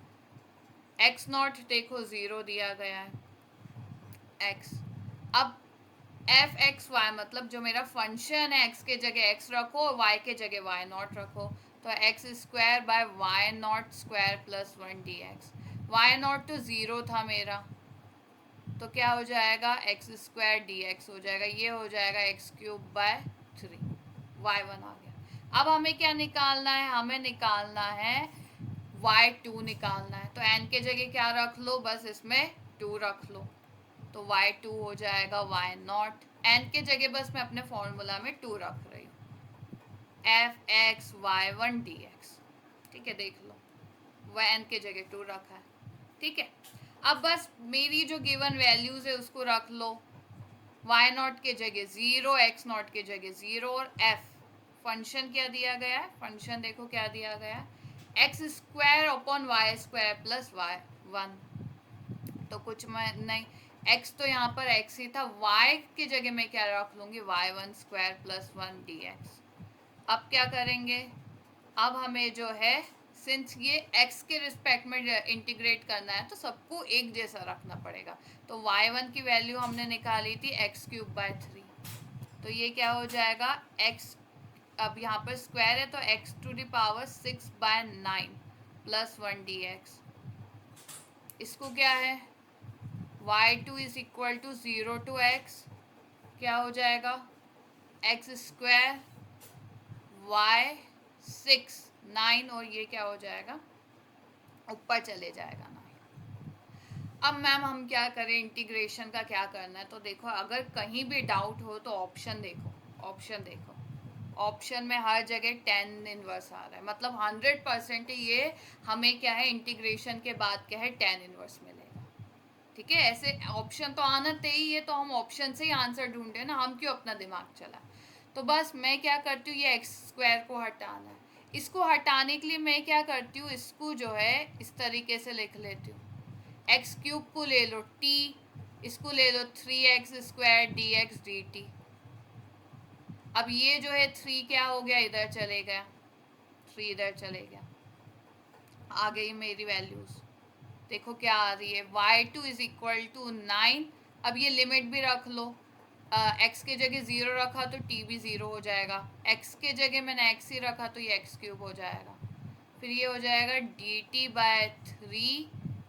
x0 देखो 0 दिया गया है x। अब f(x) y मतलब जो मेरा फंक्शन है, x के जगह x रखो और y के जगह y0 रखो, तो x square by y0 square plus 1 dx। y0 तो 0 था मेरा, तो क्या हो जाएगा, x स्क्वायर dx हो जाएगा, ये हो जाएगा x³ बाय 3, y1 आ गया। अब हमें क्या निकालना है, हमें निकालना है y2 निकालना है, तो n के जगह क्या रख लो, बस इसमें 2 रख लो, तो y2 हो जाएगा y0। n के जगह बस मैं अपने फॉर्मूला में 2 रख रही हूँ, f(x) y1 dx। ठीक है, देख लो वह n के जगह 2 रखा है। ठीक है, अब बस मेरी जो गिवन वैल्यूज है उसको रख लो, y0 के जगह 0, x0 के जगह 0 और f फंक्शन क्या दिया गया है, फंक्शन देखो क्या दिया गया है, x square upon y square plus y1। तो कुछ मैं नहीं, x तो यहाँ पर x ही था, y की जगह मैं क्या रख लूँगी, y1 स्क्वायर प्लस 1 dx। अब क्या करेंगे, अब हमें जो है, सिंस ये x के रिस्पेक्ट में इंटीग्रेट करना है तो सबको एक जैसा रखना पड़ेगा, तो y1 की वैल्यू हमने निकाली थी x³ बाय 3, तो ये क्या हो जाएगा x, अब यहाँ पर स्क्वायर है तो x⁻6 बाय 9 प्लस 1 dx। इसको क्या है, y2 is equal to 0 to x, क्या हो जाएगा, x स्क्वायर y6 9 और ये क्या हो जाएगा, ऊपर चले जाएगा 9। अब मैम हम क्या करें, इंटीग्रेशन का क्या करना है, तो देखो अगर कहीं भी डाउट हो तो ऑप्शन देखो, ऑप्शन देखो, ऑप्शन में हर जगह tan इनवर्स आ रहा है, मतलब 100% ये हमें क्या है, इंटीग्रेशन के बाद क्या है, tan इनवर्स मिलेगा। ठीक है, ऐसे ऑप्शन तो आना ही है, तो हम ऑप्शन से ही आंसर ढूंढे ना, हम क्यों अपना दिमाग चला। तो बस मैं क्या करती हूँ, ये एक्स स्क्वायर को हटाना है, इसको हटाने के लिए मैं क्या करती हूँ, इसको जो है इस तरीके से लिख लेती हूँ, x³ को ले लो t, इसको ले लो 3x स्क्वायर dx dt। अब ये जो है 3 क्या हो गया, इधर चले गया, 3 इधर चले गया, आ गई मेरी वैल्यूज, देखो क्या आ रही है, y2 इज इक्वल टू 9। अब ये लिमिट भी रख लो, x के जगह 0 रखा तो t भी 0 हो जाएगा, x के जगह मैंने x ही रखा तो ये x³ हो जाएगा, फिर ये हो जाएगा dt बाय 3,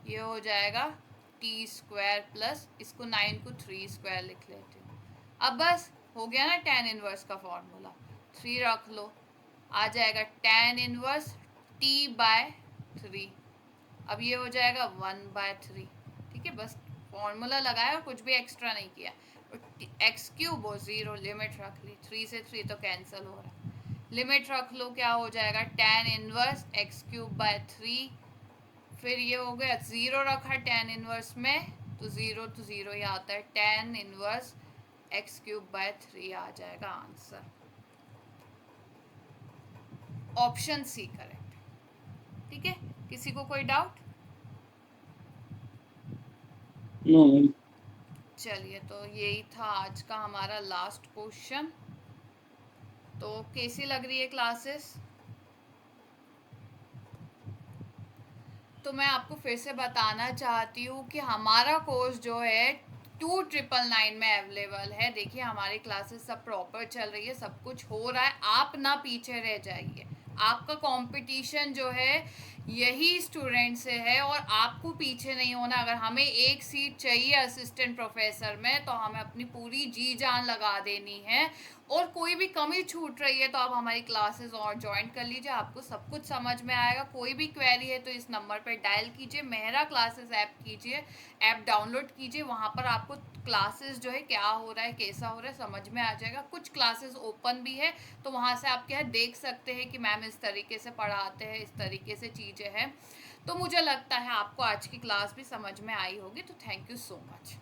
ये हो जाएगा t स्क्वायर प्लस, इसको 9 को 3 स्क्वायर लिख लेती हूँ। अब बस हो गया ना tan इनवर्स का फॉर्मूला, 3 रख लो, आ जाएगा tan इनवर्स t बाय 3, अब ये हो जाएगा 1 बाय 3। ठीक है, बस फॉर्मूला लगाया और कुछ भी एक्स्ट्रा नहीं किया, x³ और 0 लिमिट रख ली, 3 से 3 तो कैंसिल हो रहा है, लिमिट रख लो, क्या हो जाएगा tan इनवर्स x³ बाय 3, फिर ये हो गया 0 रखा tan इनवर्स में तो 0 ही आता है, tan इनवर्स x³ बाय 3 आ जाएगा आंसर, ऑप्शन सी करेक्ट। ठीक है, किसी को कोई डाउट, नो। चलिए तो यही था आज का हमारा लास्ट क्वेश्चन। तो कैसी लग रही है क्लासेस, तो मैं आपको फिर से बताना चाहती हूँ कि हमारा कोर्स जो है 2999 में अवेलेबल है। देखिए हमारी क्लासेस सब प्रॉपर चल रही है, सब कुछ हो रहा है, आप ना पीछे रह जाइए, आपका कंपटीशन जो है यही स्टूडेंट से है और आपको पीछे नहीं होना। अगर हमें एक सीट चाहिए असिस्टेंट प्रोफेसर में तो हमें अपनी पूरी जी जान लगा देनी है और कोई भी कमी छूट रही है तो आप हमारी क्लासेस और ज्वाइन कर लीजिए, आपको सब कुछ समझ में आएगा। कोई भी क्वेरी है तो इस नंबर पर डायल कीजिए, मेहरा क्लासेस ऐप कीजिए, ऐप डाउनलोड कीजिए, वहाँ पर आपको क्लासेस जो है क्या हो रहा है कैसा हो रहा है समझ में आ जाएगा। कुछ क्लासेस ओपन भी है तो वहाँ से आप क्या है देख सकते हैं कि मैम इस तरीके से पढ़ाते हैं, इस तरीके से चीज़ें हैं। तो मुझे लगता है आपको आज की क्लास भी समझ में आई होगी। तो थैंक यू सो मच।